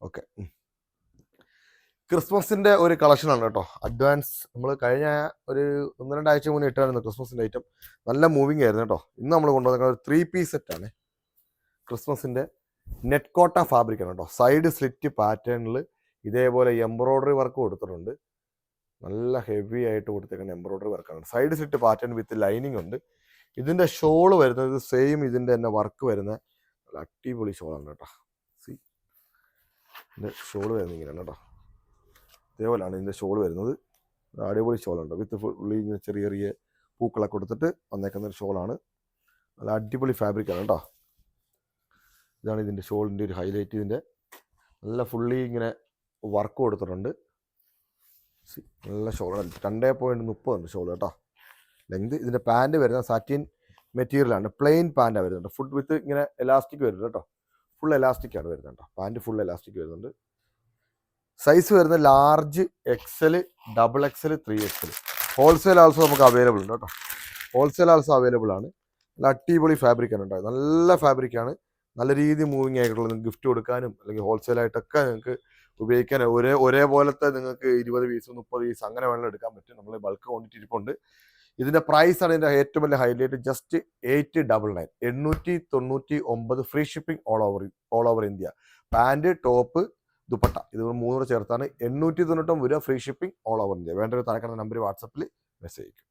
Okay. ക്രിസ്മസിൻ്റെ ഒരു കളക്ഷനാണ് കേട്ടോ. അഡ്വാൻസ് നമ്മൾ കഴിഞ്ഞ ഒരു 1-2 ആഴ്ച മുന്നേ ഇട്ടായിരുന്നു ക്രിസ്മസിൻ്റെ ഐറ്റം. നല്ല മൂവിങ് ആയിരുന്നു കേട്ടോ. ഇന്ന് നമ്മൾ കൊണ്ടുവന്നിരിക്കുന്നത് ഒരു 3 പീസ് സെറ്റാണ്. ക്രിസ്മസിൻ്റെ നെറ്റ് കോട്ട ഫാബ്രിക്കാണ് കേട്ടോ. സൈഡ് സ്ലിറ്റ് പാറ്റേണിൽ ഇതേപോലെ എംബ്രോയ്ഡറി വർക്ക് കൊടുത്തിട്ടുണ്ട്. നല്ല ഹെവി ആയിട്ട് കൊടുത്തേക്കുന്ന എംബ്രോയ്ഡറി വർക്കാണ്. Side slit pattern with lining ഉണ്ട്. ഇതിൻ്റെ ഷോള് വരുന്നത് സെയിം ഇതിൻ്റെ തന്നെ വർക്ക് വരുന്ന നല്ല അടിപൊളി ഷോളാണ് കേട്ടോ. സി ഇതിൻ്റെ ഷോള് വരുന്നത് ഇങ്ങനെയാണ് കേട്ടോ. ഇതേപോലെയാണ് ഇതിൻ്റെ ഷോൾ വരുന്നത്. അടിപൊളി ഷോളുണ്ട് വിത്ത് ഫുള്ളി ഇങ്ങനെ ചെറിയ ചെറിയ പൂക്കളൊക്കെ കൊടുത്തിട്ട് വന്നേക്കുന്ന ഒരു ഷോളാണ്. നല്ല അടിപൊളി ഫാബ്രിക്കാണ് കേട്ടോ. ഇതാണ് ഇതിൻ്റെ ഷോളിൻ്റെ ഒരു ഹൈലൈറ്റ്. ഇതിൻ്റെ നല്ല ഫുള്ളി ഇങ്ങനെ വർക്ക് കൊടുത്തിട്ടുണ്ട്. നല്ല ഷോളാണ്. 2.30 ഉണ്ട് ഷോൾ കേട്ടോ ലെങ്ത്. ഇതിൻ്റെ പാൻറ് വരുന്നത് സാറ്റിൻ മെറ്റീരിയലാണ്. പ്ലെയിൻ പാൻറ്റാണ് വരുന്നുണ്ട്. ഫുഡ് വിത്ത് ഇങ്ങനെ എലാസ്റ്റിക് വരുന്നുണ്ട് കേട്ടോ. ഫുൾ എലാസ്റ്റിക്കാണ് വരുന്നത് കേട്ടോ. പാൻറ് ഫുൾ എലാസ്റ്റിക് വരുന്നുണ്ട്. സൈസ് വരുന്നത് large, XL, XXL, 3XL. Wholesale also നമുക്ക് അവൈലബിൾ ഉണ്ട് കേട്ടോ. ഹോൾസെയിൽ ആൾസോ അവൈലബിൾ ആണ്. നല്ല അടിപൊളി ഫാബ്രിക്കാണ് കേട്ടോ. നല്ല ഫാബ്രിക്കാണ്. നല്ല രീതി മൂവിങ് ആയിട്ടുള്ളത്. നിങ്ങൾക്ക് ഗിഫ്റ്റ് കൊടുക്കാനും അല്ലെങ്കിൽ ഹോൾസെയിലായിട്ടൊക്കെ നിങ്ങൾക്ക് ഉപയോഗിക്കാൻ ഒരേപോലത്തെ നിങ്ങൾക്ക് 20 പീസ് 30 പീസ് അങ്ങനെ വേണമെങ്കിൽ എടുക്കാൻ പറ്റും. നമ്മൾ ബൾക്ക് ക്വാണ്ടിറ്റി ഇരിപ്പുണ്ട്. ഇതിൻ്റെ പ്രൈസാണ് ഇതിൻ്റെ ഏറ്റവും വലിയ highlight. Just 899, 899 free shipping all over India. Pant, top, dupatta ഇത് 3 ചേർത്താണ് 899 രൂപ free shipping all over India. വേണ്ട ഒരു തലക്കണ നമ്പർ വാട്സപ്പിൽ മെസ്സേജ് അയക്കും.